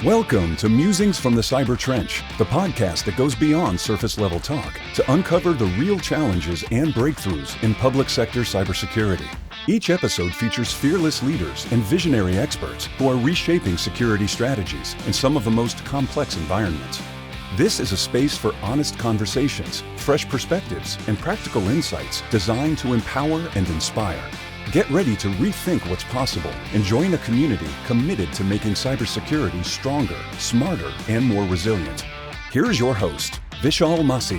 Welcome to Musings from the Cyber Trench, the podcast that goes beyond surface-level talk to uncover the real challenges and breakthroughs in public sector cybersecurity. Each episode features fearless leaders and visionary experts who are reshaping security strategies in some of the most complex environments. This is a space for honest conversations, fresh perspectives, and practical insights designed to empower and inspire. Get ready to rethink what's possible and join a community committed to making cybersecurity stronger, smarter, and more resilient. Here's your host, Vishal Masi.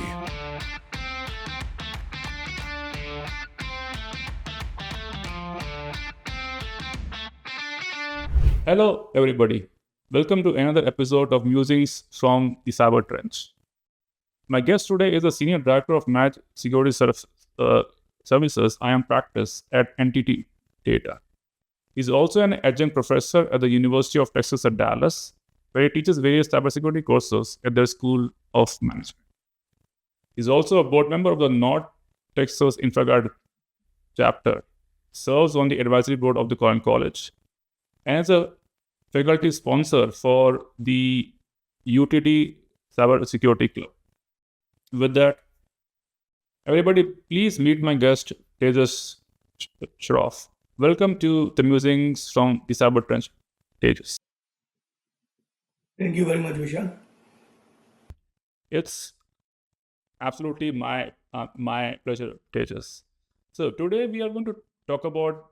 Hello, everybody. Welcome to another episode of Musings from the Cyber Trench. My guest today is a Senior Director of Managed Security Services IAM Practice at NTT Data. He's also an adjunct professor at the University of Texas at Dallas, where he teaches various cybersecurity courses at their School of Management. He's also a board member of the North Texas InfraGuard chapter, serves on the advisory board of the Collin College, and is a faculty sponsor for the UTD Cybersecurity Club. With that, everybody, please meet my guest, Tejas Shroff. Welcome to the Musings from the Cyber Trench, Tejas. Thank you very much, Vishal. It's absolutely my pleasure, Tejas. So today we are going to talk about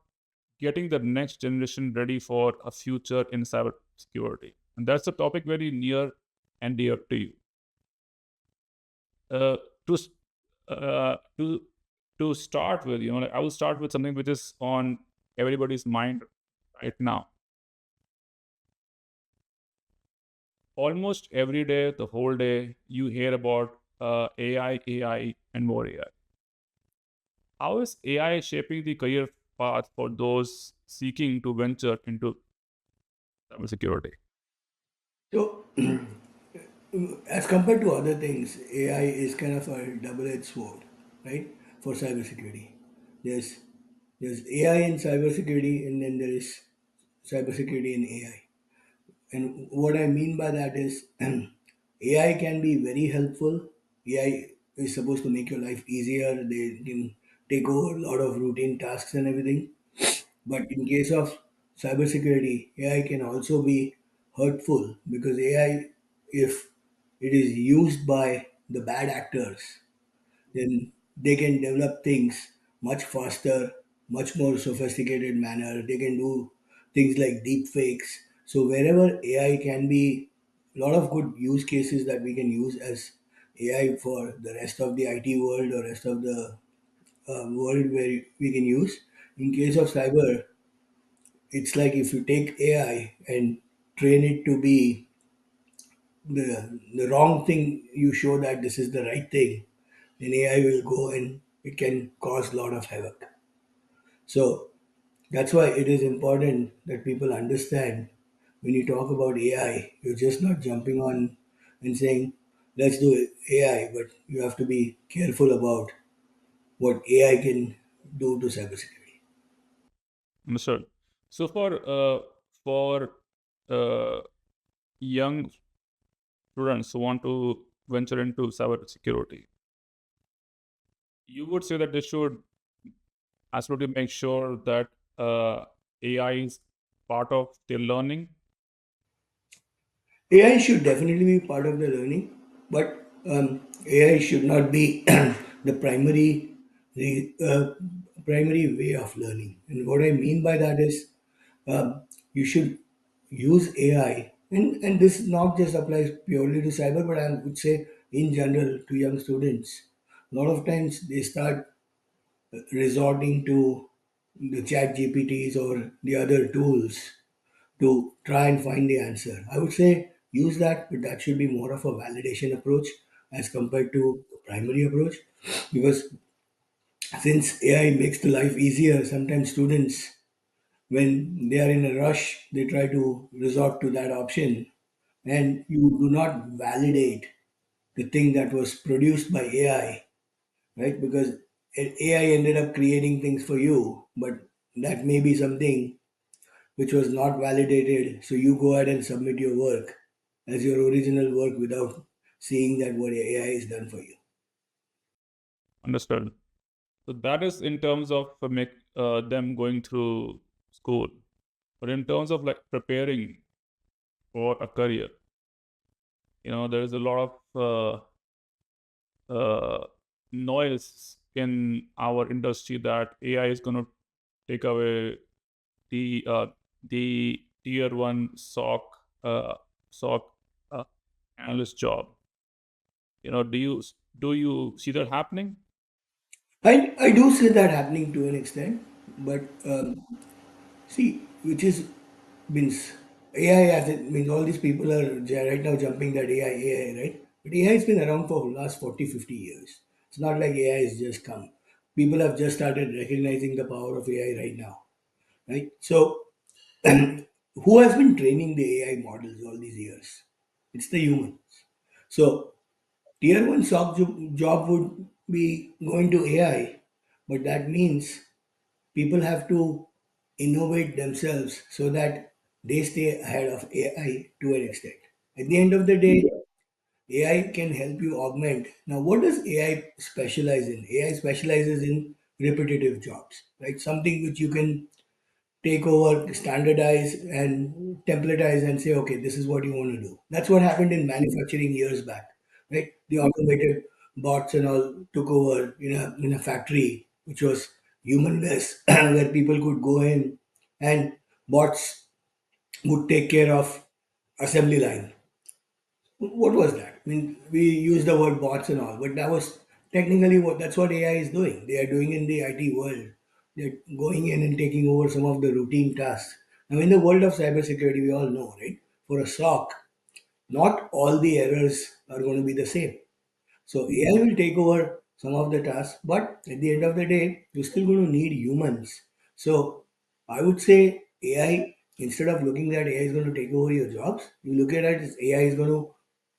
getting the next generation ready for a future in cybersecurity, and that's a topic very near and dear to you. Uh, to s- to start with, I will start with something which is on everybody's mind right now. Almost every day, the whole day, you hear about AI, and more AI. How is AI shaping the career path for those seeking to venture into cybersecurity? So, as compared to other things, AI is kind of a double-edged sword, right? For cybersecurity, there's there's AI in cybersecurity, and then there is cybersecurity in AI. And what I mean by that is, AI can be very helpful. AI is supposed to make your life easier. They can take over a lot of routine tasks and everything. But in case of cybersecurity, AI can also be hurtful because AI, if it is used by the bad actors, then they can develop things much faster, much more sophisticated manner. They can do things like deep fakes. So wherever AI can be, a lot of good use cases that we can use as AI for the rest of the IT world or rest of the world where we can use. In case of cyber, it's like if you take AI and train it to be the wrong thing, you show that this is the right thing, then AI will go and it can cause a lot of havoc. So that's why it is important that people understand when you talk about AI, you're just not jumping on and saying, let's do AI, but you have to be careful about what AI can do to cybersecurity. Understood. So for uh, young students who want to venture into cybersecurity, you would say that they should absolutely make sure that AI is part of their learning. AI should definitely be part of the learning, but AI should not be the the primary way of learning. And what I mean by that is, you should use AI, and this not just applies purely to cyber, but I would say in general to young students. A lot of times they start resorting to the chat GPTs or the other tools to try and find the answer. I would say use that, but that should be more of a validation approach as compared to the primary approach. Because since AI makes the life easier, sometimes students, when they are in a rush, they try to resort to that option, and you do not validate the thing that was produced by AI, right? Because AI ended up creating things for you, but that may be something which was not validated. So you go ahead and submit your work as your original work without seeing that what AI is done for you. Understood. So that is in terms of them going through school, but in terms of like preparing for a career, there is a lot of noise in our industry that AI is going to take away the tier one SOC uh, analyst job. Do you see that happening? I do see that happening to an extent, but see, which is means AI as it means all these people are right now jumping that AI, right? But AI has been around for the last 40, 50 years. It's not like AI has just come. People have just started recognizing the power of AI right now, right? So, who has been training the AI models all these years? It's the humans. So, tier one job would be going to AI, but that means people have to innovate themselves so that they stay ahead of AI to an extent. At the end of the day, AI can help you augment. Now, what does AI specialize in? AI specializes in repetitive jobs, right? Something which you can take over, standardize, and templatize and say, okay, this is what you want to do. That's what happened in manufacturing years back, right? The automated bots and all took over in a factory, which was humanless, where people could go in and bots would take care of assembly line. What was that? I mean, we use the word bots and all, but that was technically that's what AI is doing. They are doing in the IT world. They're going in and taking over some of the routine tasks. Now, in the world of cybersecurity, we all know, right? For a SOC, not all the errors are going to be the same. So AI will take over some of the tasks, but at the end of the day, you're still going to need humans. So I would say AI, instead of looking that AI is going to take over your jobs, you look at it as AI is going to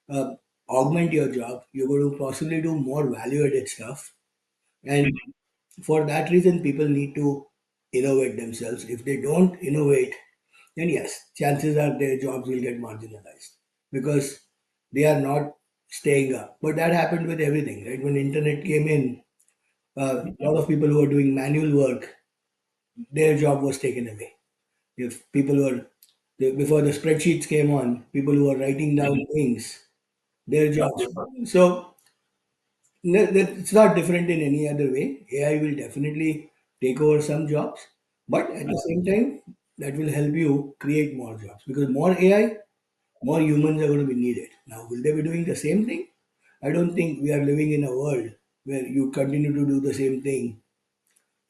uh, augment your job. You're going to possibly do more value added stuff. And for that reason, people need to innovate themselves. If they don't innovate, then yes, chances are their jobs will get marginalized because they are not staying up. But that happened with everything, right? When internet came in, a lot of people who were doing manual work, their job was taken away. If people were before the spreadsheets came on, people who were writing down things, their jobs. So it's not different in any other way. AI will definitely take over some jobs, but at the same time, that will help you create more jobs because more AI, more humans are going to be needed. Now, will they be doing the same thing? I don't think we are living in a world where you continue to do the same thing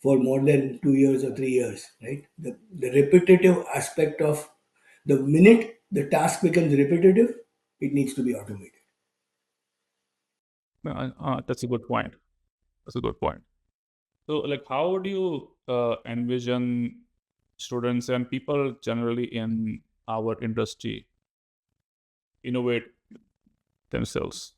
for more than 2 years or 3 years, right? The repetitive aspect of the minute the task becomes repetitive, it needs to be automated. That's a good point. That's a good point. So, like, how would you envision students and people generally in our industry innovate themselves?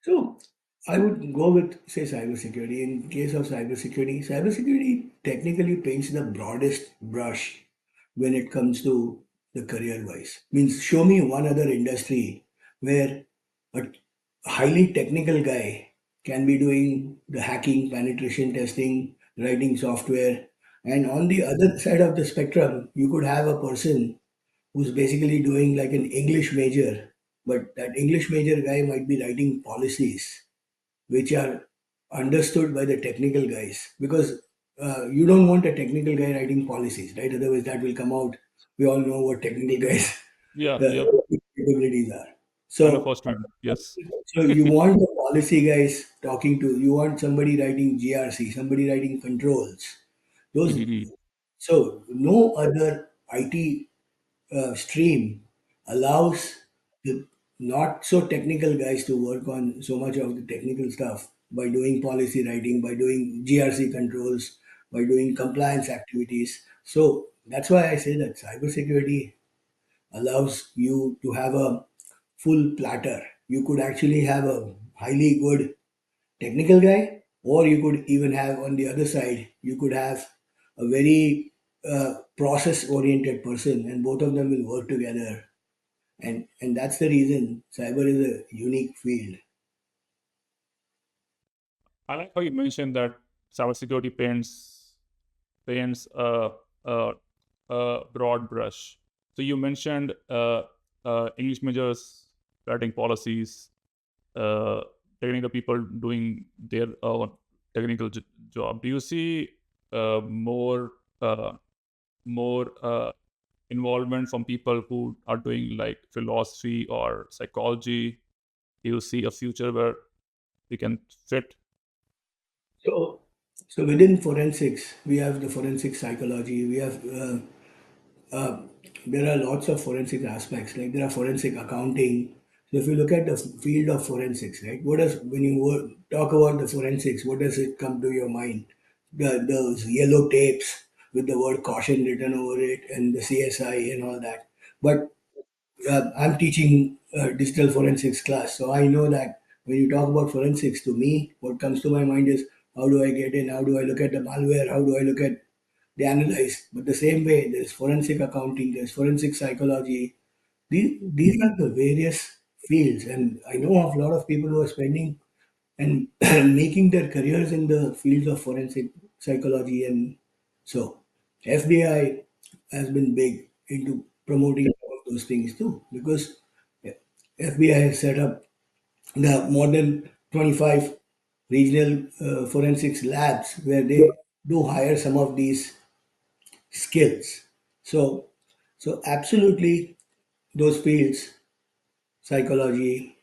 So I would go with say cybersecurity. In case of cybersecurity, cybersecurity technically paints the broadest brush when it comes to the career wise. Means show me one other industry where a highly technical guy can be doing the hacking, penetration testing, writing software, and on the other side of the spectrum, you could have a person who's basically doing like an English major, but that English major guy might be writing policies which are understood by the technical guys because you don't want a technical guy writing policies, right? Otherwise, that will come out. We all know what technical guys Yeah, uh, yep. capabilities are. And a So, first time, yes. so you want the policy guys talking to you want somebody writing GRC, somebody writing controls. Those Mhm. so no other IT stream allows the not so technical guys to work on so much of the technical stuff by doing policy writing, by doing GRC controls, by doing compliance activities. So that's why I say that cybersecurity allows you to have a full platter. You could actually have a highly good technical guy, or you could even have on the other side, you could have a very process oriented person, and both of them will work together. And that's the reason cyber is a unique field. I like how you mentioned that cybersecurity paints a broad brush. So you mentioned English majors writing policies, uh, technical people doing their technical job. Do you see more more involvement from people who are doing like philosophy or psychology? Do you see a future where we can fit? So, so within forensics, we have the forensic psychology. We have there are lots of forensic aspects. Like there are forensic accounting. So if you look at the field of forensics, right? What does when you talk about the forensics, what does it come to your mind? Those yellow tapes with the word caution written over it, and the CSI and all that. But I'm teaching digital forensics class, so I know that when you talk about forensics, to me, what comes to my mind is how do I get in? How do I look at the malware? How do I look at the analyze? But the same way, there's forensic accounting, there's forensic psychology. These are the various fields, and I know of a lot of people who are spending and making their careers in the fields of forensic psychology. And so FBI has been big into promoting all of those things too, because FBI has set up the more than 25 regional forensics labs where they do hire some of these skills. So, so absolutely those fields, psychology,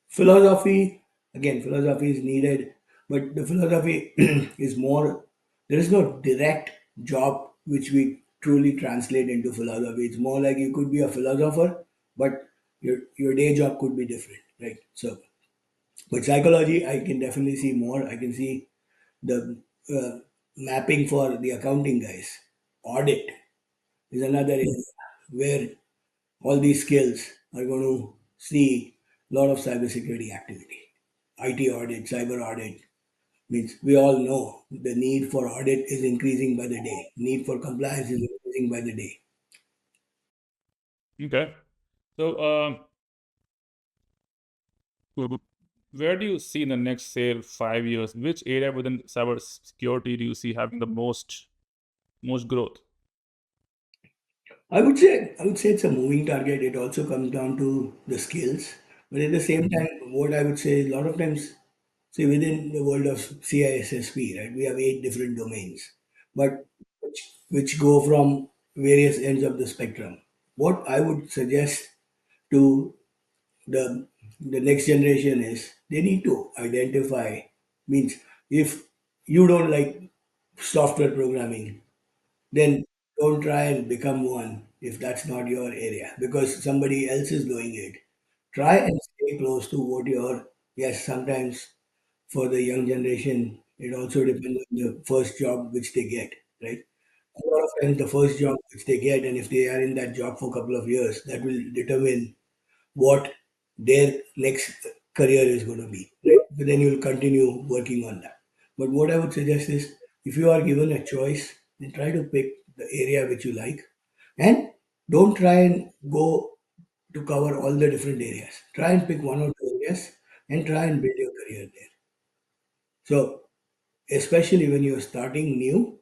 philosophy, again, philosophy is needed, but the philosophy is more, there is no direct job which we truly translate into philosophy. It's more like you could be a philosopher, but your day job could be different, right? So, but psychology, I can definitely see more. I can see the mapping for the accounting guys. Audit is another area where all these skills are going to see a lot of cybersecurity activity. IT audit, cyber audit means we all know the need for audit is increasing by the day. Need for compliance is increasing by the day. Okay. So, where do you see in the next, say, 5 years? Which area within cyber security do you see having the most growth? I would say it's a moving target. It also comes down to the skills, but at the same time, what I would say a lot of times, see within the world of CISSP, right, we have 8 different domains, but which go from various ends of the spectrum. What I would suggest to the the next generation is they need to identify means if you don't like software programming, then don't try and become one if that's not your area because somebody else is doing it. Try and stay close to what your, yes, sometimes for the young generation, it also depends on the first job which they get, right? A lot of times, the first job which they get, and if they are in that job for a couple of years, that will determine what their next career is going to be, right? But then you'll continue working on that. But what I would suggest is if you are given a choice, then try to pick the area which you like and don't try and go to cover all the different areas. Try and pick one or two areas and try and build your career there. So, especially when you're starting new,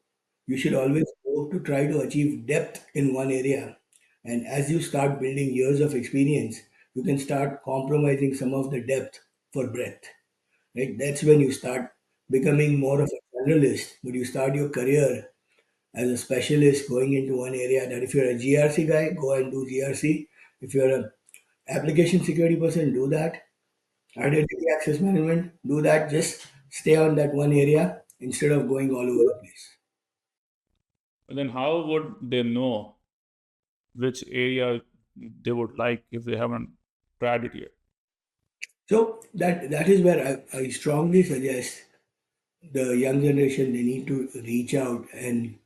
you should always go to try to achieve depth in one area. And as you start building years of experience, you can start compromising some of the depth for breadth. Right? That's when you start becoming more of a generalist, but you start your career as a specialist going into one area that if you're a GRC guy, go and do GRC. If you're a application security person, do that. Identity access management, do that. Just stay on that one area instead of going all over the place. And then how would they know which area they would like if they haven't tried it yet? So that is where I strongly suggest the young generation they need to reach out and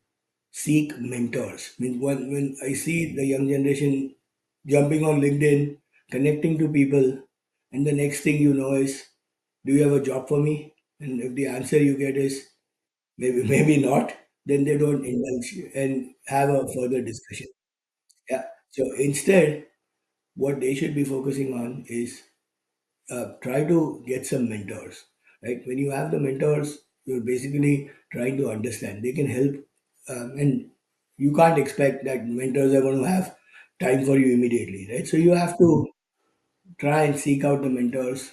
seek mentors. I mean, when I see the young generation jumping on LinkedIn, connecting to people, and the next thing you know is, do you have a job for me? And if the answer you get is maybe maybe not, then they don't indulge and have a further discussion. Yeah. So instead, what they should be focusing on is try to get some mentors. Right? When you have the mentors, you're basically trying to understand. They can help, and you can't expect that mentors are going to have time for you immediately, right? So you have to try and seek out the mentors,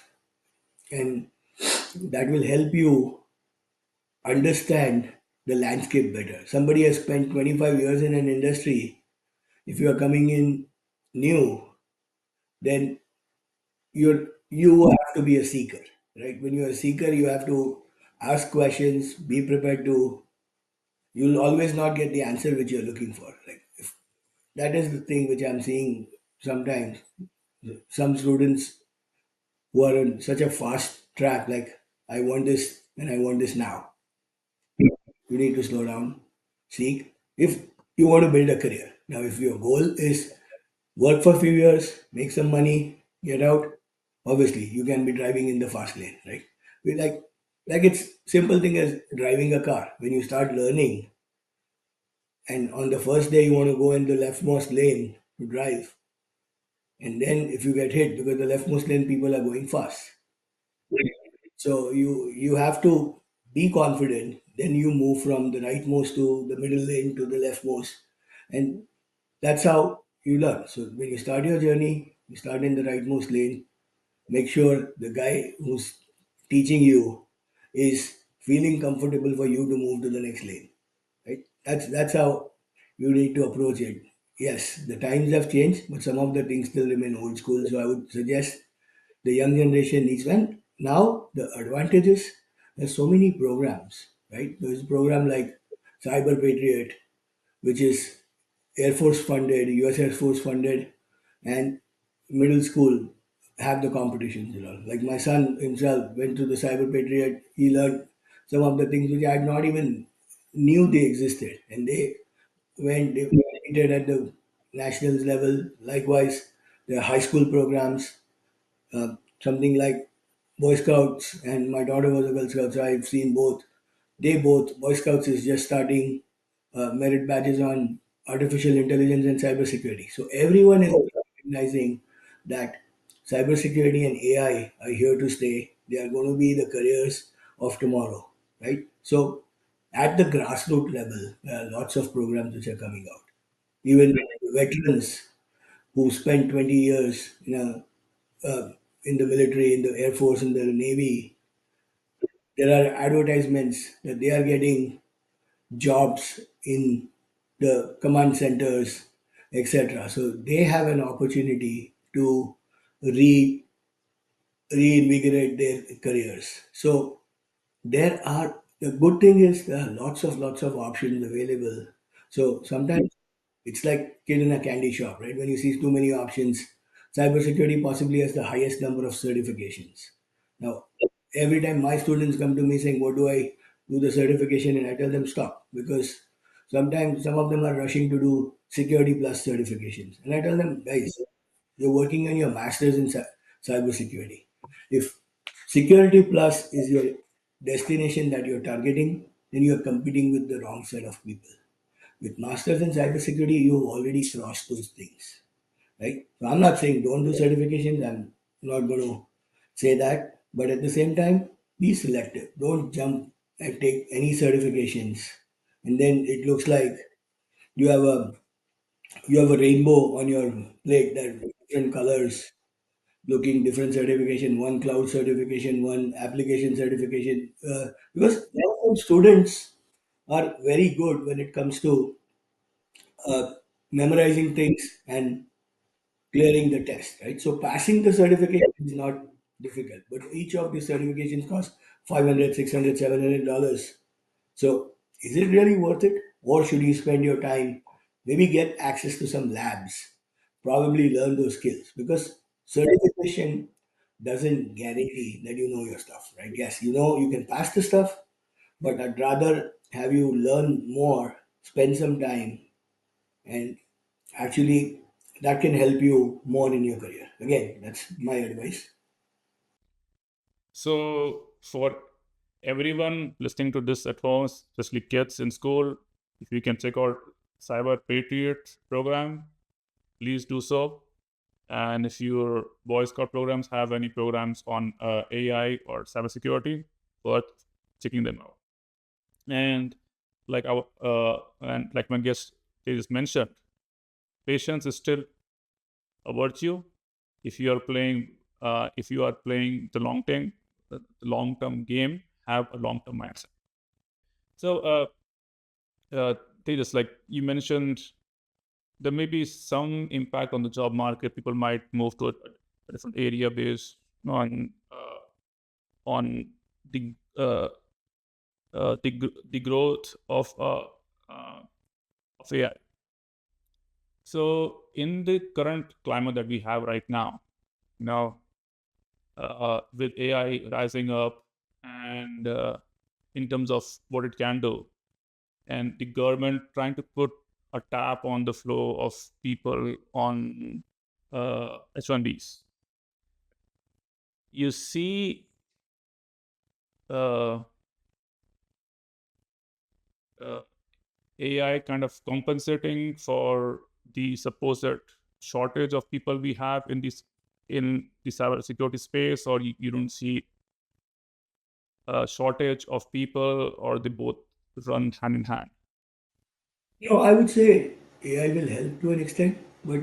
and that will help you understand the landscape better. Somebody has spent 25 years in an industry. If you are coming in new, then you have to be a seeker, right? When you're a seeker, you have to ask questions, be prepared to. You'll always not get the answer which you're looking for. Like if that is the thing which I'm seeing sometimes. Some students who are on such a fast track, like I want this and I want this now. You need to slow down, seek. If you want to build a career, now if your goal is work for a few years, make some money, get out, obviously you can be driving in the fast lane, right? We like it's simple thing as driving a car. When you start learning, and on the first day you want to go in the leftmost lane to drive, and then if you get hit because the leftmost lane people are going fast, so you have to be confident. Then you move from the rightmost to the middle lane to the leftmost, and that's how you learn. So when you start your journey, you start in the rightmost lane. Make sure the guy who's teaching you is feeling comfortable for you to move to the next lane. Right? That's how you need to approach it. Yes, the times have changed, but some of the things still remain old school. So I would suggest the young generation needs one. Now the advantages, there's so many programs, right? There's a program like CyberPatriot, which is Air Force funded, US Air Force funded, and middle school have the competitions and all. Like my son himself went to the CyberPatriot, he learned some of the things which I had not even knew they existed, and they competed at the nationals level. Likewise, the high school programs, something like Boy Scouts, and my daughter was a Girl Scout, so I've seen both. Boy Scouts is just starting merit badges on artificial intelligence and cybersecurity. So everyone is recognizing that cybersecurity and AI are here to stay. They are going to be the careers of tomorrow, right? So at the grassroots level, there are lots of programs which are coming out. Even veterans who spent 20 years in the military, in the Air Force, in the Navy, there are advertisements that they are getting jobs in the command centers, etc. So they have an opportunity to re reinvigorate their careers. So there are the good thing is there are lots of options available. So sometimes it's like kid in a candy shop, right? When you see too many options, cybersecurity possibly has the highest number of certifications. Now, every time my students come to me saying, "What do I do the certification?" and I tell them stop because sometimes some of them are rushing to do security plus certifications, and I tell them, guys, you're working on your masters in cybersecurity. If security plus is your destination that you're targeting, then you're competing with the wrong set of people. With masters in cybersecurity, you've already crossed those things, right? So I'm not saying don't do certifications. I'm not going to say that, but at the same time, be selective. Don't jump and take any certifications, and then it looks like you have a you have a rainbow on your plate that different colors looking different certification, one cloud certification, one application certification. Because a lot of students are very good when it comes to memorizing things and clearing the test, right? So passing the certification is not difficult, but each of the certifications costs 500, 600, $700. So is it really worth it? Or should you spend your time, maybe get access to some labs, probably learn those skills? Because certification doesn't guarantee that you know your stuff, right? Yes, you know you can pass the stuff, but I'd rather have you learn more, spend some time, and actually that can help you more in your career. Again, that's my advice. So for everyone listening to this at home, especially kids in school, if you can check out CyberPatriot program, please do so. And if your Boy Scout programs have any programs on AI or cybersecurity, worth checking them out. And like my guest they just mentioned, patience is still a virtue. If you are playing the long term game, have a long term mindset. So, Tejas, like you mentioned, there may be some impact on the job market. People might move to a different area based on the the growth of AI. So, in the current climate that we have right now, now with AI rising up, and in terms of what it can do, and the government trying to put a tap on the flow of people on H1Bs, you see uh, uh, AI kind of compensating for the supposed shortage of people we have in the cybersecurity space, or you don't see a shortage of people, or they both run hand in hand. I would say AI will help to an extent, but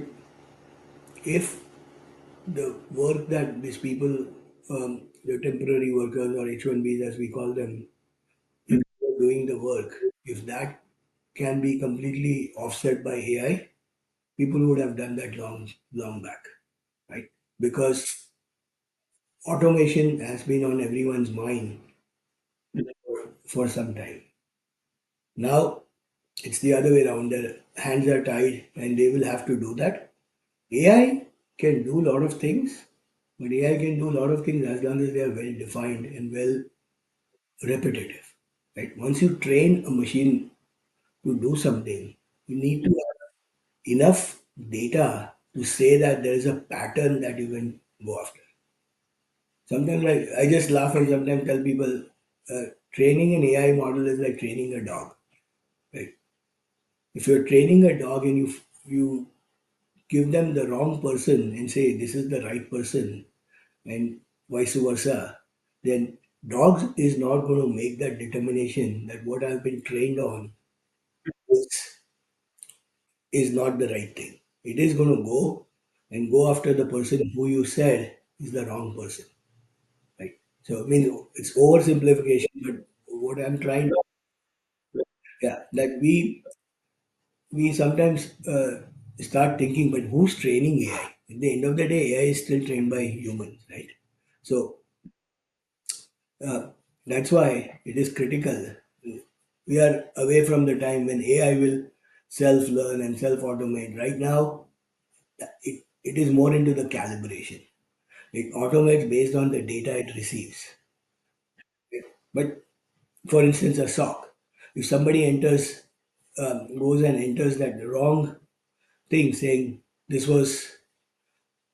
if the work that these people, the temporary workers or H1Bs as we call them, if they're doing the work, if that can be completely offset by AI, people would have done that long back, right? Because automation has been on everyone's mind for some time. Now it's the other way around. Their hands are tied and they will have to do that. AI can do a lot of things, but AI can do a lot of things as long as they are well defined and well repetitive. Right? Once you train a machine to do something, you need to have enough data to say that there is a pattern that you can go after. Sometimes I just laugh and sometimes tell people training an AI model is like training a dog. Right? If you're training a dog and you give them the wrong person and say this is the right person and vice versa, then dogs is not going to make that determination that what I've been trained on is, is not the right thing. It is going to go and go after the person who you said is the wrong person. Right? So I mean it's oversimplification, but what I'm trying to, yeah, like we sometimes start thinking, but who's training AI? At the end of the day, AI is still trained by humans, right? So uh, that's why it is critical. We are away from the time when AI will self learn and self automate. Right now, it is more into the calibration. It automates based on the data it receives. But for instance, a sock. If somebody goes and enters that wrong thing saying this was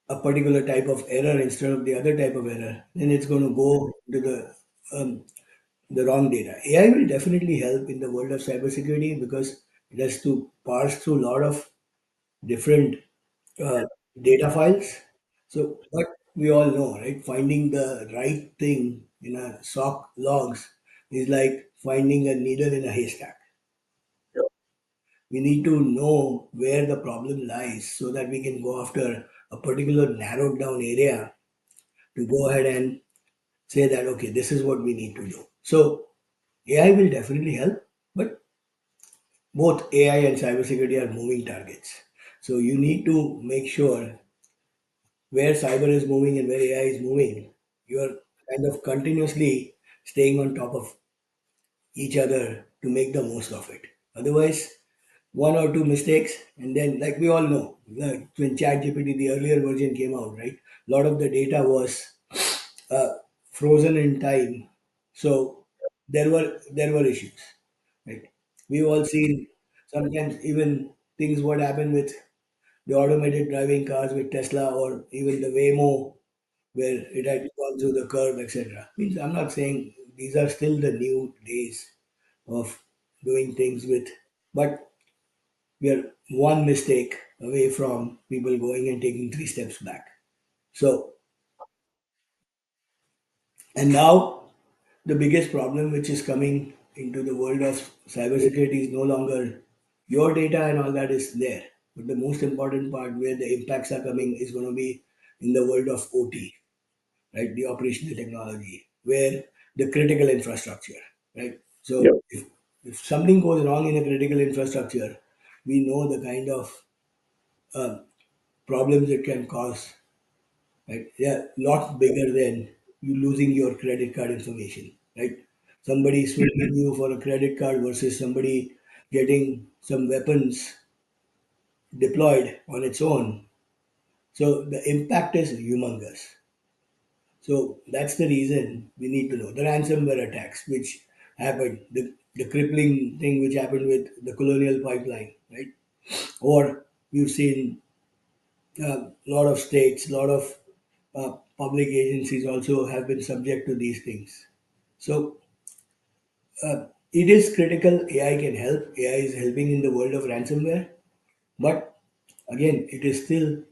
a particular type of error instead of the other type of error, then it's going to go to the wrong data. AI will definitely help in the world of cybersecurity because it has to parse through a lot of different uh, data files. So, but we all know, right? Finding the right thing in a SOC logs is like finding a needle in a haystack. We need to know where the problem lies so that we can go after a particular narrowed down area to go ahead and say that okay, this is what we need to do. So AI will definitely help, but both AI and cybersecurity are moving targets. So you need to make sure where cyber is moving and where AI is moving, you're kind of continuously staying on top of each other to make the most of it. Otherwise, one or two mistakes, and then, like we all know, like when ChatGPT, the earlier version came out, right? A lot of the data was uh, frozen in time, so there were issues, right? We've all seen sometimes even things what happen with the automated driving cars with Tesla or even the Waymo where it had gone through the curve, etc. Means I'm not saying these are still the new days of doing things with, but we are one mistake away from people going and taking three steps back. So, and now the biggest problem which is coming into the world of cybersecurity is no longer your data and all that is there. But the most important part where the impacts are coming is going to be in the world of OT, right? The operational technology, where the critical infrastructure, right? Yep. So if something goes wrong in a critical infrastructure, we know the kind of uh, problems it can cause, right? Yeah, lot bigger than you losing your credit card information, right? Somebody swindling you for a credit card versus somebody getting some weapons deployed on its own. So the impact is humongous. So that's the reason we need to know the ransomware attacks which happened, the crippling thing which happened with the colonial pipeline, right? Or we've seen a lot of states, a lot of public agencies also have been subject to these things. So it is critical. AI can help. AI is helping in the world of ransomware, but again, it is still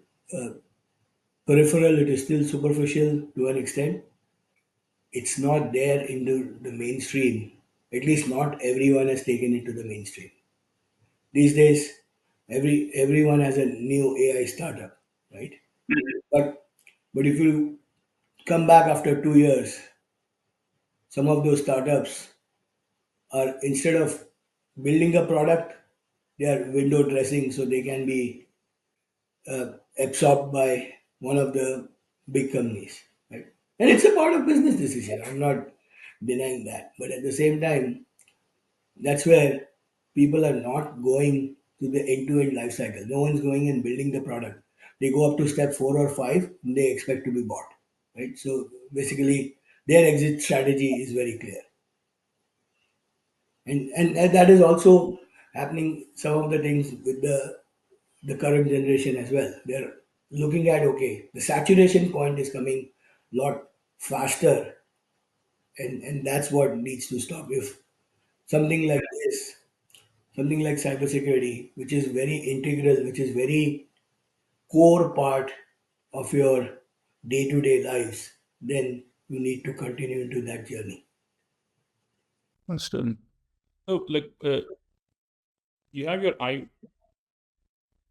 peripheral. It is still superficial to an extent. It's not there in the mainstream. At least not everyone has taken it to the mainstream. These days, everyone has a new AI startup, right? But but if you come back after 2 years, some of those startups are instead of building a product, they are window dressing so they can be absorbed by one of the big companies, right? And it's a part of business decision. I'm not denying that, but at the same time, that's where people are not going to the end-to-end life cycle. No one's going and building the product. They go up to step 4 or 5, and they expect to be bought, right? So basically, their exit strategy is very clear, and that is also happening. Some of the things with the current generation as well. They're looking at okay, the saturation point is coming a lot faster, and that's what needs to stop. If something like this, something like cybersecurity, which is very integral, which is very core part of your day-to-day lives, then you need to continue into that journey. Understood. So, like, you have your eye,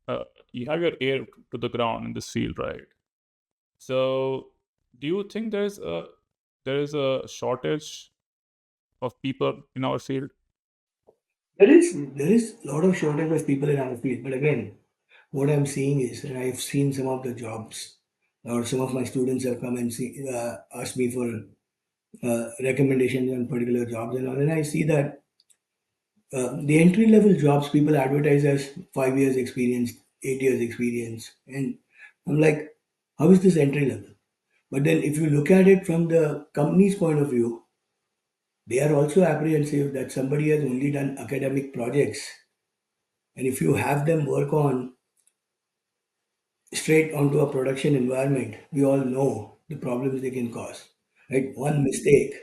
uh, you have your ear to the ground in this field, right? So, do you think there is a shortage of people in our field? There is a lot of shortage of people in our field, but again, what I'm seeing is, and I've seen some of the jobs, or some of my students have come and asked me for recommendations on particular jobs and all, and I see that the entry level jobs people advertise as 5 years experience, 8 years experience, and I'm like, how is this entry level? But then if you look at it from the company's point of view, they are also apprehensive that somebody has only done academic projects, and if you have them work on straight onto a production environment, we all know the problems they can cause. Right? One mistake,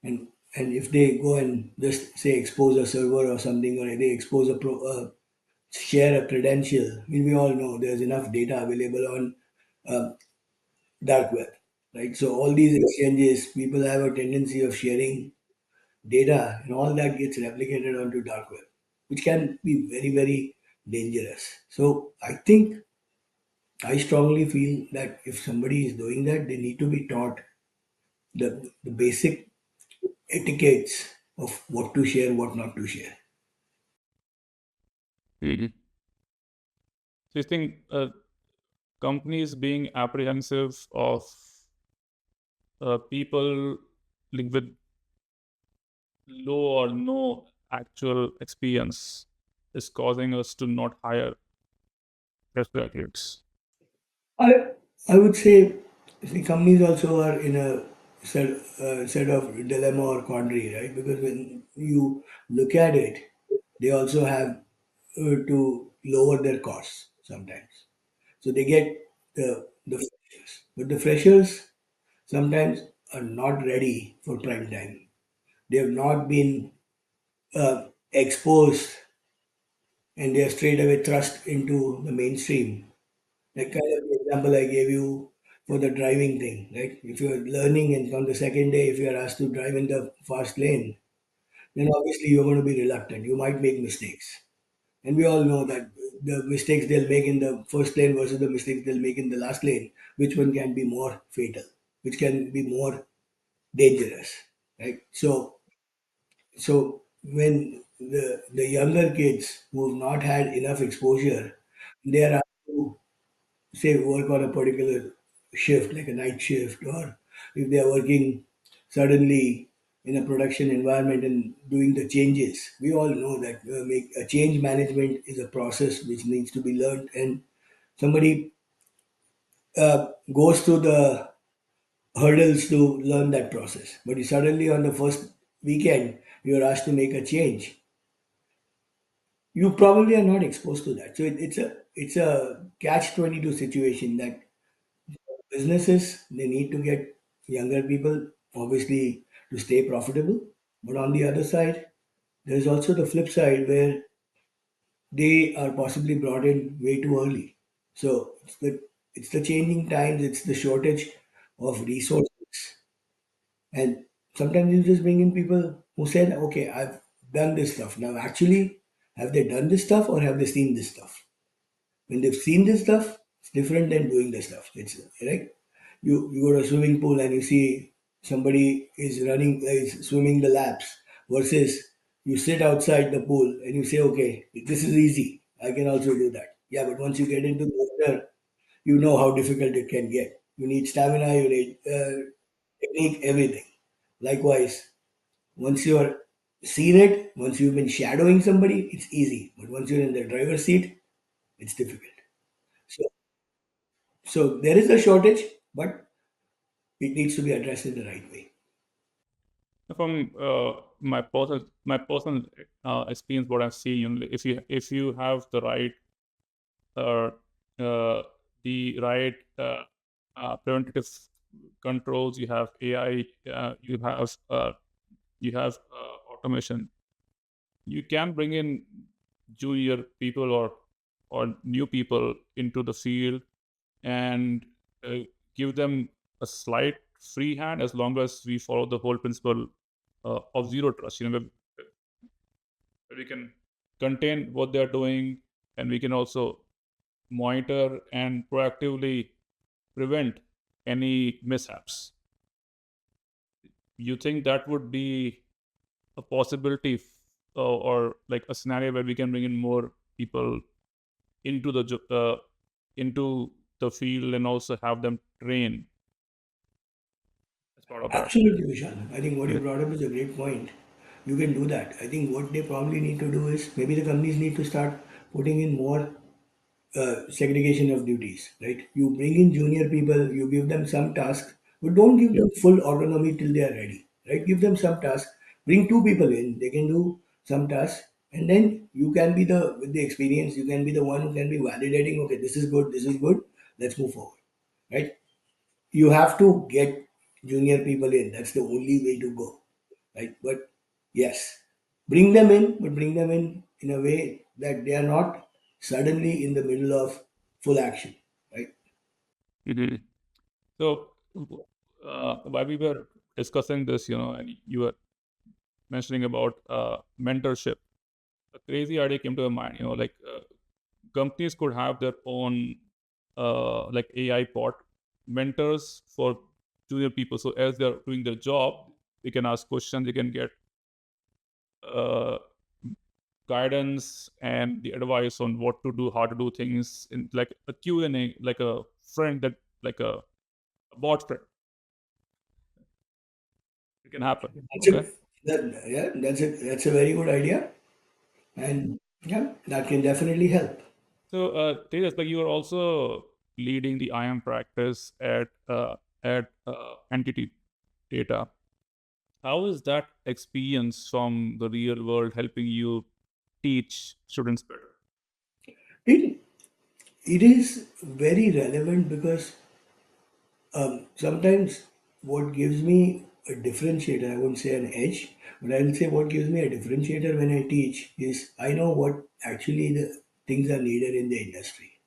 and and if they go and just say expose a server or something, or they expose share a credential, I mean, we all know there's enough data available on dark web, right? So all these exchanges, people have a tendency of sharing data, and all that gets replicated onto dark web, which can be very very dangerous. So I strongly feel that if somebody is doing that, they need to be taught the basic etiquettes of what to share, what not to share. Mhm. So, you think companies being apprehensive of people like with low or no actual experience is causing us to not hire fresh graduates? I I would say the companies also are in a set of dilemma or quandary, right? Because when you look at it, they also have to lower their costs sometimes. So they get the freshers, but the freshers sometimes are not ready for prime time. They have not been exposed, and they are straight away thrust into the mainstream. Like kind of the example I gave you for the driving thing, right? If you're learning and on the second day, if you're asked to drive in the fast lane, then obviously you're going to be reluctant. You might make mistakes. And we all know that the mistakes they'll make in the first lane versus the mistakes they'll make in the last lane, which one can be more fatal, which can be more dangerous, right? So when the younger kids who have not had enough exposure, they are asked to say work on a particular shift, like a night shift, or if they are working suddenly in a production environment and doing the changes. We all know that make a change management is a process which needs to be learned, and somebody goes through the hurdles to learn that process. But you suddenly on the first weekend you're asked to make a change. You probably are not exposed to that, so it's a catch 22 situation that businesses they need to get younger people obviously to stay profitable, but on the other side there's also the flip side where they are possibly brought in way too early. So it's the changing times, it's the shortage of resources, and sometimes you just bring in people who said, okay, I've done this stuff. Now actually, have they done this stuff or have they seen this stuff? When they've seen this stuff, it's different than doing the stuff. It's right. You go to a swimming pool and you see somebody is swimming the laps versus you sit outside the pool and you say, okay, this is easy. I can also do that. Yeah, but once you get into the water, you know how difficult it can get. You need stamina, you need technique, everything. Likewise, once you're seen it, once you've been shadowing somebody, it's easy. But once you're in the driver's seat, it's difficult. So, so there is a shortage, but it needs to be addressed in the right way. From my personal experience, what I've seen, if you have uh, uh, the right preventative controls, you have AI, you have automation. You can bring in junior people or new people into the field and uh, give them a slight free hand, as long as we follow the whole principle of zero trust. Where we can contain what they're doing, and we can also monitor and proactively prevent any mishaps. You think that would be a possibility, or like a scenario where we can bring in more people into into the field and also have them train as part of that? Absolutely, Vishal. I think what you Yeah. brought up is a great point. You can do that. I think what they probably need to do is maybe the companies need to start putting in more segregation of duties, right? You bring in junior people, you give them some task, but don't give Yeah. them full autonomy till they are ready, right? Give them some task. Bring two people in, they can do some task, and then you can be with the experience, you can be the one who can be validating. Okay, this is good. Let's move forward, right? You have to get junior people in. That's the only way to go, right? But yes, bring them in, but bring them in a way that they are not suddenly in the middle of full action, right? Mhm. So, while we were discussing this, and you were mentioning about mentorship, a crazy idea came to my mind. Like companies could have their own like AI bot mentors for junior people. So as they're doing their job, they can ask questions, they can get uh, guidance and the advice on what to do, how to do things, in like a Q&A, like a friend, that like a bot friend. It can happen. That's a Okay. yeah, that's a very good idea, and yeah, that can definitely help. So, Tejas, like you are also leading the IAM practice at Entity Data. How is that experience from the real world helping you teach students better? It it is very relevant because sometimes what gives me a differentiator. I won't say an edge, but I will say what gives me a differentiator when I teach is I know what actually the things are needed in the industry.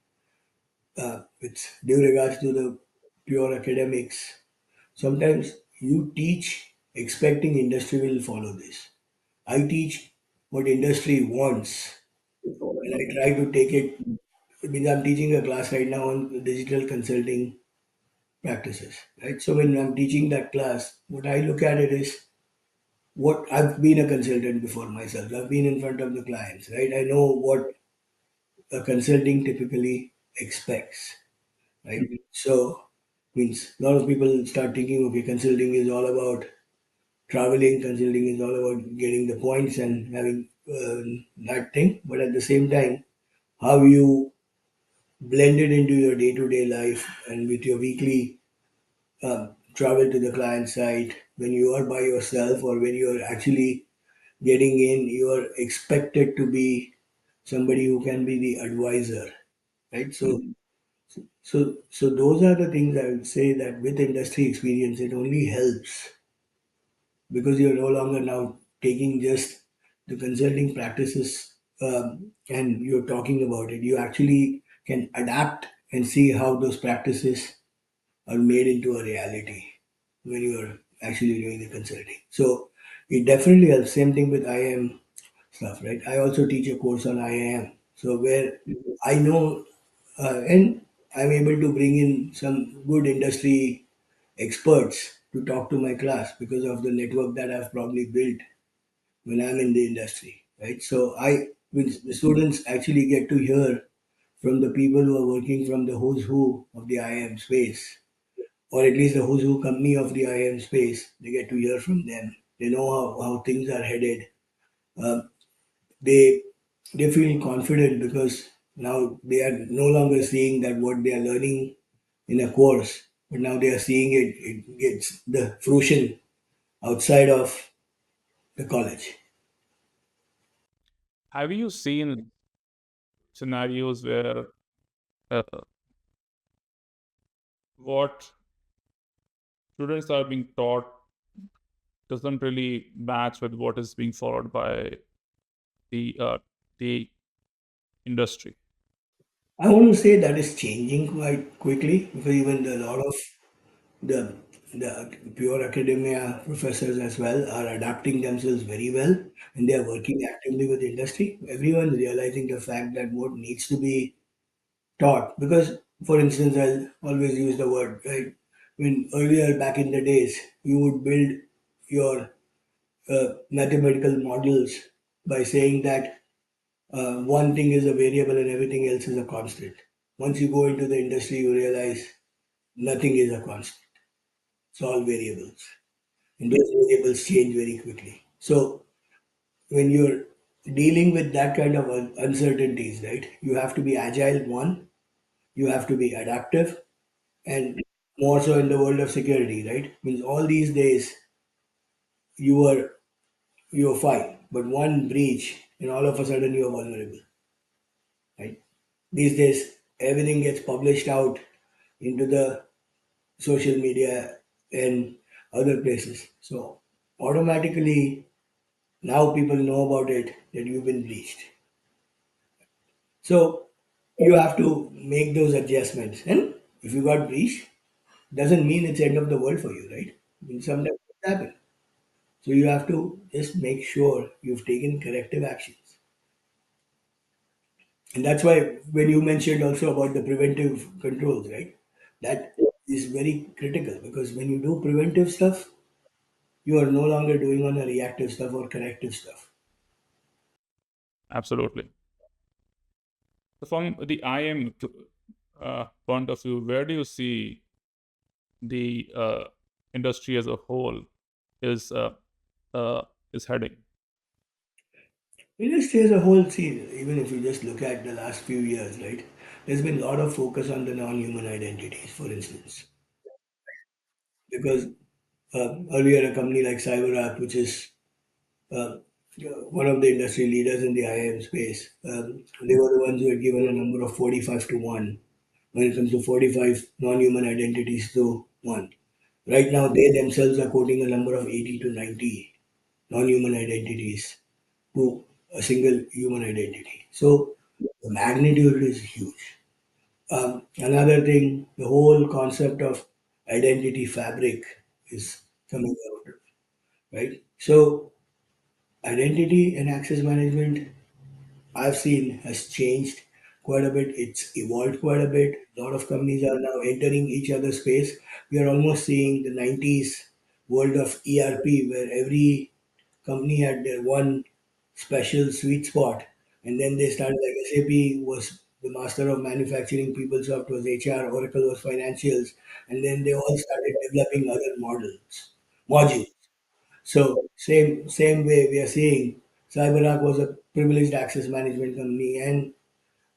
With due regards to the pure academics, sometimes you teach expecting industry will follow this. I teach what industry wants, and I try to take it. I mean, I'm teaching a class right now on digital consulting practices, right? So when I'm teaching that class, what I look at it is what I've been a consultant before myself. I've been in front of the clients, right? I know what a consulting typically expects, right? So means a lot of people start thinking, okay, consulting is all about traveling, consulting is all about getting the points and having that thing. But at the same time, how you blend it into your day-to-day life and with your weekly travel to the client site, when you are by yourself or when you are actually getting in, you are expected to be somebody who can be the advisor, right? So those are the things I would say that with industry experience, it only helps because you're no longer now taking just the consulting practices and you're talking about it. You actually can adapt and see how those practices are made into a reality when you're actually doing the consulting. So it definitely helps. Same thing with IAM stuff, right? I also teach a course on IAM. So where I know and I'm able to bring in some good industry experts to talk to my class because of the network that I've probably built when I'm in the industry, right? So when the students actually get to hear from the people who are working from the who's who of the IAM space, or at least the who's who company of the IAM space, they get to hear from them. They know how things are headed. Um, they they feel confident because now they are no longer seeing that what they are learning in a course, but now they are seeing it gets the fruition outside of the college. Have you seen scenarios where uh, what students are being taught doesn't really match with what is being followed by the industry? I want to say that is changing quite quickly because even a lot of the the pure academia professors as well are adapting themselves very well and they are working actively with industry. Everyone is realizing the fact that what needs to be taught because for instance I'll always use the word right when earlier back in the days you would build your mathematical models by saying that one thing is a variable and everything else is a constant. Once you go into the industry you realize nothing is a constant, it's all variables and those variables change very quickly. So when you're dealing with that kind of uncertainties, right, you have to be agile one, you have to be adaptive, and more so in the world of security, right? Means all these days you are you're fine, but one breach and all of a sudden you're vulnerable, right? These days everything gets published out into the social media and other places. So automatically now people know about it that you've been breached. So you have to make those adjustments. And if you got breached, doesn't mean it's end of the world for you, right? I mean, sometimes it happens. So you have to just make sure you've taken corrective actions. And that's why when you mentioned also about the preventive controls, right? That is very critical because when you do preventive stuff, you are no longer doing on a reactive stuff or corrective stuff. Absolutely. So from the IM point of view, where do you see the industry as a whole is uh, uh, is heading? Industry as a whole, see, even if you just look at the last few years, right? There's been a lot of focus on the non-human identities, for instance, because earlier a company like CyberApp, which is uh, one of the industry leaders in the IAM space, they were the ones who had given a number of 45 to 1 when it comes to 45 non-human identities to 1. Right now, they themselves are quoting a number of 80 to 90 non-human identities to a single human identity. So the magnitude is huge. Another thing, the whole concept of identity fabric is coming out, right? So identity and access management I've seen has changed quite a bit. It's evolved quite a bit. A lot of companies are now entering each other's space. We are almost seeing the 90s world of ERP where every company had their one special sweet spot. And then they started like SAP was the master of manufacturing, PeopleSoft was HR, Oracle was financials, and then they all started developing other modules. So same way we are seeing CyberArk was a privileged access management company, and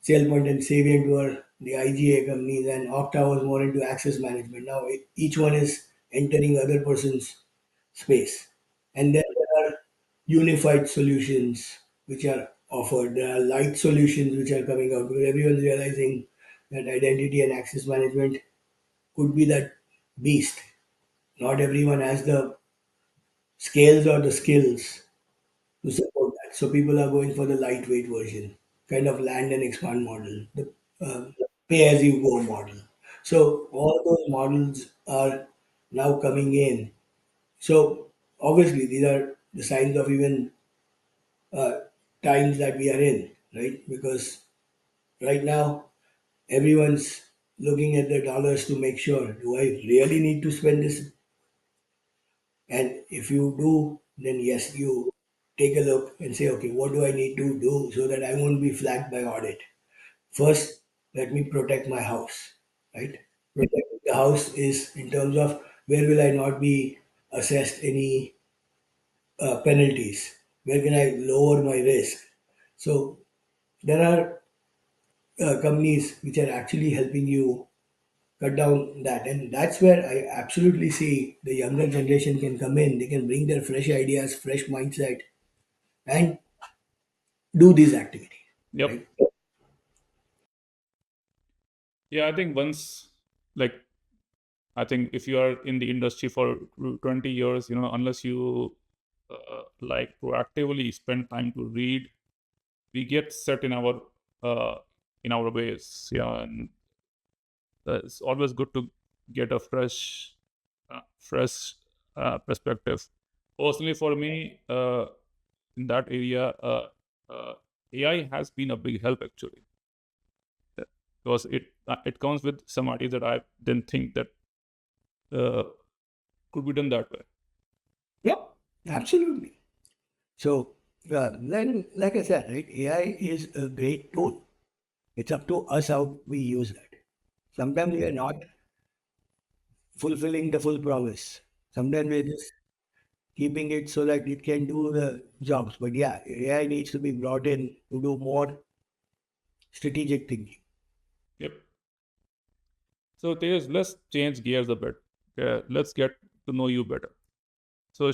SailPoint and Savient were the IGA companies, and Okta was more into access management. Now each one is entering other person's space, and then there are unified solutions which are offered. There are light solutions which are coming out because everyone's realizing that identity and access management could be that beast. Not everyone has the scales or the skills to support that. So people are going for the lightweight version, kind of land and expand model, the pay as you go model. So all those models are now coming in. So obviously these are the signs of even uh, times that we are in, right? Because right now everyone's looking at the dollars to make sure, do I really need to spend this? And if you do, then yes, you take a look and say, okay, what do I need to do so that I won't be flagged by audit? First, let me protect my house, right? Protecting the house is in terms of where will I not be assessed any penalties? Where can I lower my risk? So there are companies which are actually helping you cut down that, and that's where I absolutely see the younger generation can come in. They can bring their fresh ideas, fresh mindset, and do this activity, Yep. right? Yeah, I think once, like, I think if you are in the industry for 20 years, unless you like proactively spend time to read, we get set uh, in our ways. Yeah, and it's always good to get a fresh perspective. Personally, for me, in that area, uh, AI has been a big help actually, because it comes with some ideas that I didn't think that uh, could be done that way. Yep, absolutely. So then, like I said, right, AI is a great tool. It's up to us how we use that. Sometimes we are not fulfilling the full promise. Sometimes we're just keeping it so that it can do the jobs. But yeah, AI needs to be brought in to do more strategic thinking. Yep. So Tejas, let's change gears a bit. Let's get to know you better. So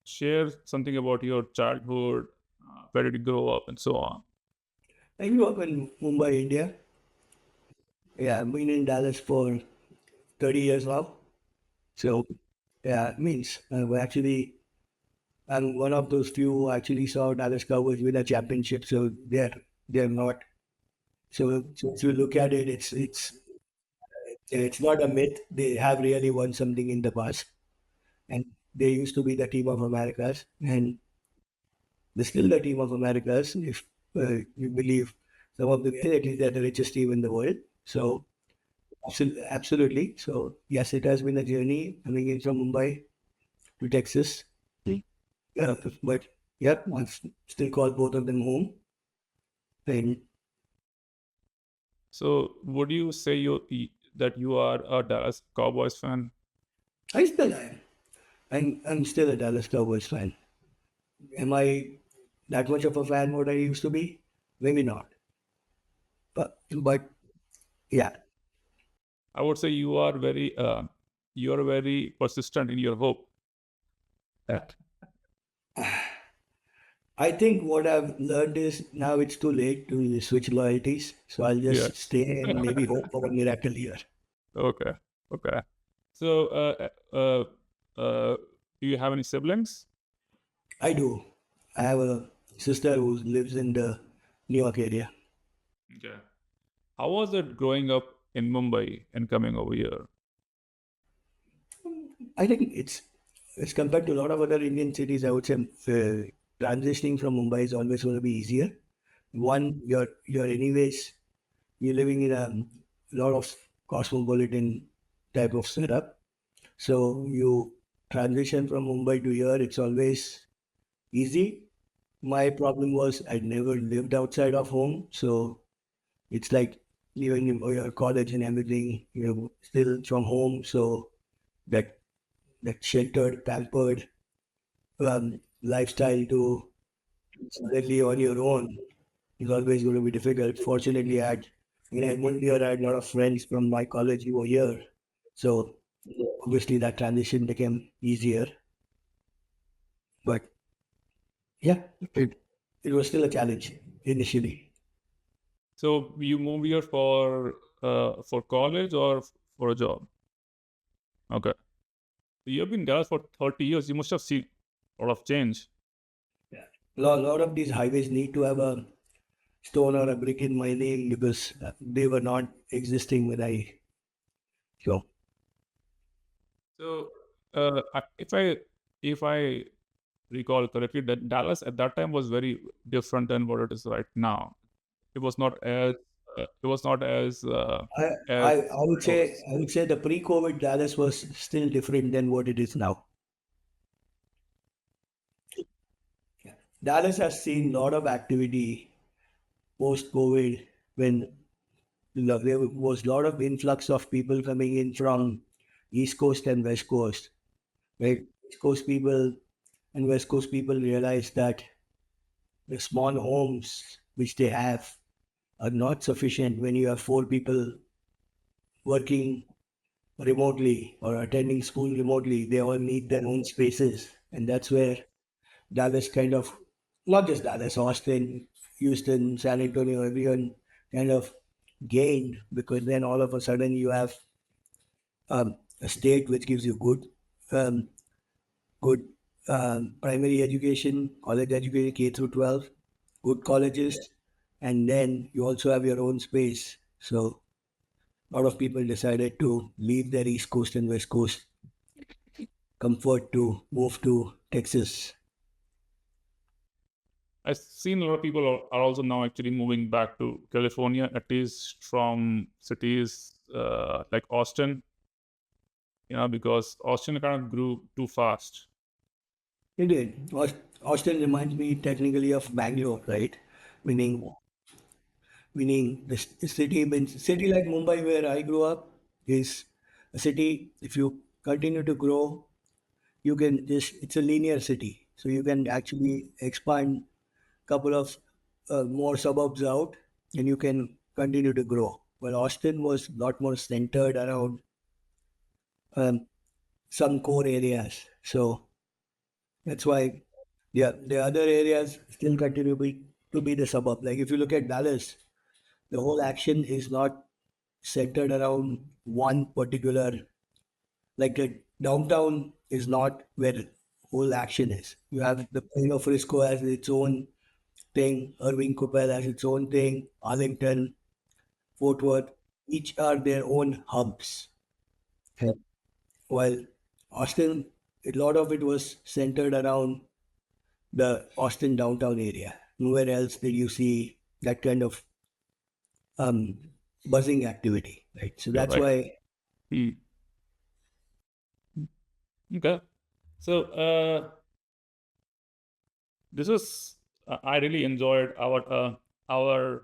share something about your childhood, where did you grow up, and so on. I grew up in Mumbai, India. Yeah, I've been in Dallas for 30 years now. So, yeah, it means I'm one of those few who actually saw Dallas Cowboys win a championship. So they're not. So if you look at it, it's not a myth. They have really won something in the past, and they used to be the team of Americas, and they're still the team of Americas. If you believe some of the at least they're the richest team in the world. So absolutely. So yes, it has been a journey coming in from Mumbai to Texas. But yeah, I still call both of them home. And So would you say that you are a Dallas Cowboys fan? I still am. I'm still a Dallas Cowboys fan. Am I that much of a fan what I used to be? Maybe not. But yeah, I would say you are very persistent in your hope. I think what I've learned is now it's too late to switch loyalties. So I'll Yeah. just stay and maybe hope for a miracle here. Okay. Okay. So, do you have any siblings? I do. I have a sister who lives in the New York area. Okay. How was it growing up in Mumbai and coming over here? I think it's compared to a lot of other Indian cities. I would say transitioning from Mumbai is always going to be easier. One, you're anyways you're living in a lot of cosmopolitan type of setup. So you transition from Mumbai to here. It's always easy. My problem was I never lived outside of home, so it's like even in your college and everything, you're still from home. So that that sheltered, pampered lifestyle to suddenly on your own is always going to be difficult. Fortunately, one year I had a lot of friends from my college who were here, so obviously that transition became easier. But yeah, it was still a challenge initially. So you moved here for college or for a job? Okay. So you've been there for 30 years. You must have seen a lot of change. Yeah. Lot of these highways need to have a stone or a brick in my name because they were not existing when I so So, if I recall correctly, that Dallas at that time was very different than what it is right now. It was not as I, as I would say the pre-COVID Dallas was still different than what it is now. Dallas has seen a lot of activity post-COVID when there was a lot of influx of people coming in from East Coast and West Coast. Right, East Coast people and West Coast people realized that the small homes which they have are not sufficient when you have four people working remotely or attending school remotely. They all need their own spaces, and that's where Dallas kind of, not just Dallas, Austin, Houston, San Antonio, everyone kind of gained because then all of a sudden you have a state which gives you um, good primary education, college education, K through 12, good colleges, and then you also have your own space. So a lot of people decided to leave their East Coast and West Coast comfort to move to Texas. I've seen a lot of people are also now actually moving back to California, at least from cities like Austin, because Austin kind of grew too fast. It did. Austin reminds me technically of Bangalore, right? Meaning, meaning the city, means city like Mumbai where I grew up is a city. If you continue to grow, you can just it's a linear city, so you can actually expand couple of more suburbs out, and you can continue to grow. Well, Austin was a lot more centered around um, some core areas, so that's why the other areas still continue to be the suburb. Like if you look at Dallas, the whole action is not centered around one particular, like the downtown is not where the whole action is. You have the Frisco has its own thing, Irving Coupel has its own thing, Arlington, Fort Worth, each are their own hubs. Okay. While Austin, a lot of it was centered around the Austin downtown area. Nowhere else did you see that kind of um, buzzing activity, right? So You're that's right. why Hmm. Okay. So this was I really enjoyed our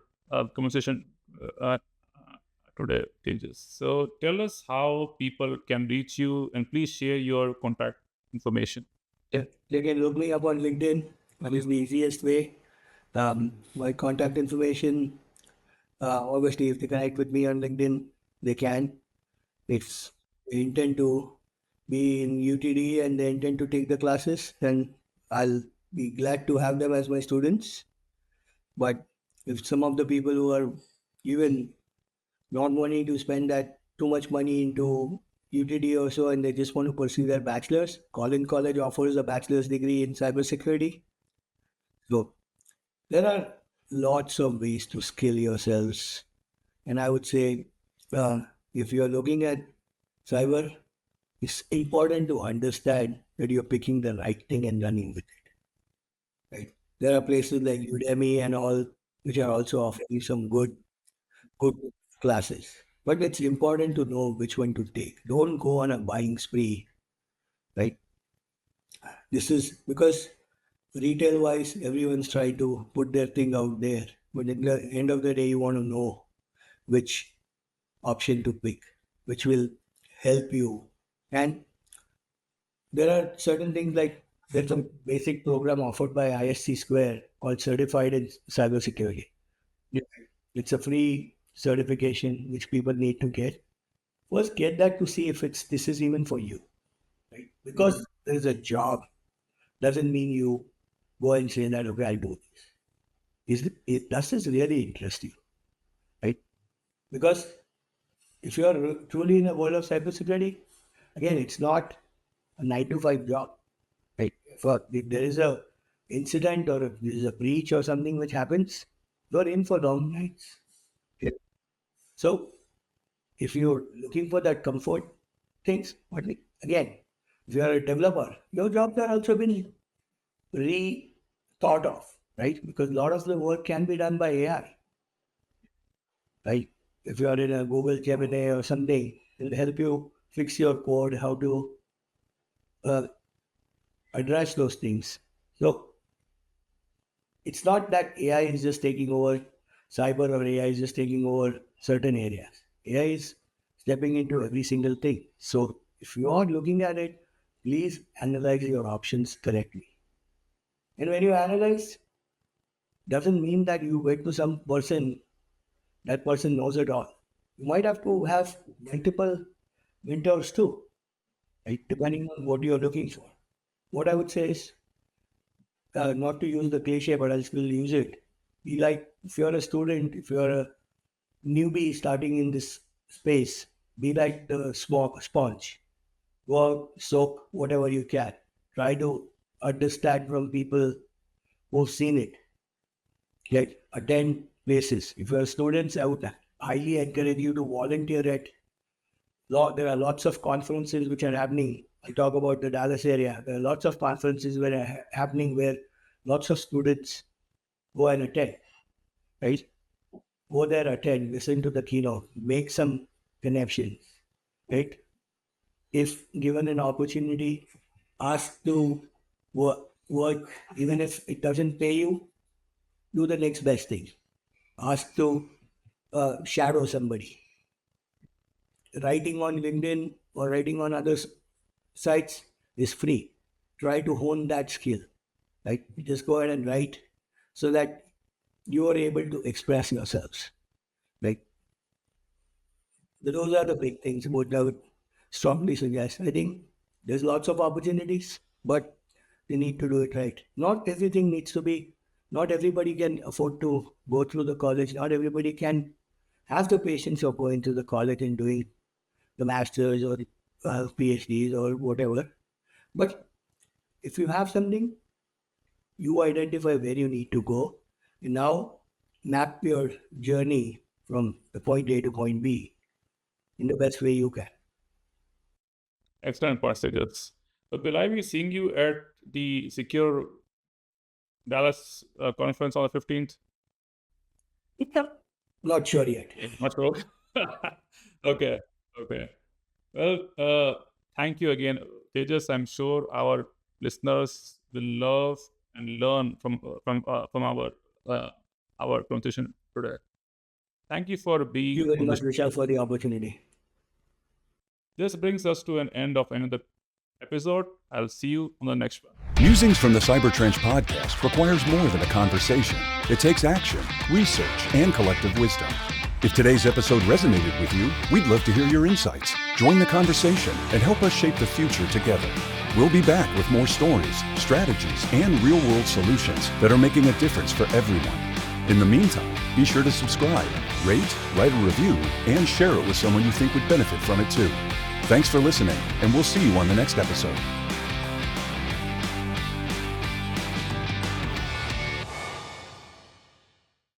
conversation uh, today, Tejas. So tell us how people can reach you, and please share your contact information. they can look me up on LinkedIn. That is the easiest way. My contact information, obviously, if they connect with me on LinkedIn, they can. If they intend to be in UTD and they intend to take the classes, then I'll be glad to have them as my students. But if some of the people who are even not wanting to spend that too much money into UTD or so and they just want to pursue their bachelor's, Collin College offers a bachelor's degree in cybersecurity. So there are lots of ways to skill yourselves. And I would say if you're looking at cyber, it's important to understand that you're picking the right thing and running with it. Right? There are places like Udemy and all which are also offering some good classes. But it's important to know which one to take. Don't go on a buying spree, right? This is because retail wise, everyone's trying to put their thing out there. But at the end of the day, you want to know which option to pick, which will help you. And there are certain things like there's a basic program offered by ISC Square called Certified in Cybersecurity. Yeah. It's a free certification which people need to get. First, get that to see if this is even for you, right? Because there's a job doesn't mean you go and say that okay, I'll do this. Does this really interest you, right? Because if you are truly in the world of cybersecurity, again, it's not a 9 to 5 job, right? If there is a incident or if there is a breach or something which happens, you're in for long nights. Yeah. So if you're looking for that comfort things, but again, if you are a developer, your jobs are also been re-thought of, right? Because a lot of the work can be done by AI, right? If you are in a Google Gemini or something, it'll help you fix your code, how to address those things. So it's not that AI is just taking over cyber or AI is just taking over certain areas. AI is stepping into every single thing. So if you are looking at it, please analyze your options correctly. And when you analyze, doesn't mean that you wait to some person, that person knows it all. You might have to have multiple mentors too, right? Depending on what you're looking for. What I would say is, not to use the cliche, but I'll still use it. Be like, if you're a student, if you're a newbie starting in this space, be like the sponge. Go out, soak whatever you can. Try to understand from people who've seen it. Like attend places. If you're students, I would highly encourage you to volunteer at there are lots of conferences which are happening. I talk about the Dallas area. There are lots of conferences that are happening where lots of students go and attend, right? Go there, attend, listen to the keynote, make some connections, right? If given an opportunity, ask to work, even if it doesn't pay you, do the next best thing. Ask to shadow somebody. Writing on LinkedIn or writing on other sites is free. Try to hone that skill. Right? Just go ahead and write so that you are able to express yourselves. Like those are the big things what I would strongly suggest. I think there's lots of opportunities, but you need to do it right. Not everything needs to be. Not everybody can afford to go through the college. Not everybody can have the patience of going to the college and doing the masters or PhDs or whatever. But if you have something, you identify where you need to go. You now map your journey from the point A to point B in the best way you can. Excellent point, Tejas. Will I be seeing you at the Secure Dallas conference on the 15th? Not sure yet. Not sure. Okay. Well, thank you again, Tejas. I'm sure our listeners will love and learn from our conversation today. Thank you for being. Thank you very much, Vishal, for the opportunity. This brings us to an end of another episode. I'll see you on the next one. Musings from the Cyber Trench podcast requires more than a conversation. It takes action, research, and collective wisdom. If today's episode resonated with you, we'd love to hear your insights. Join the conversation and help us shape the future together. We'll be back with more stories, strategies, and real-world solutions that are making a difference for everyone. In the meantime, be sure to subscribe, rate, write a review, and share it with someone you think would benefit from it too. Thanks for listening, and we'll see you on the next episode.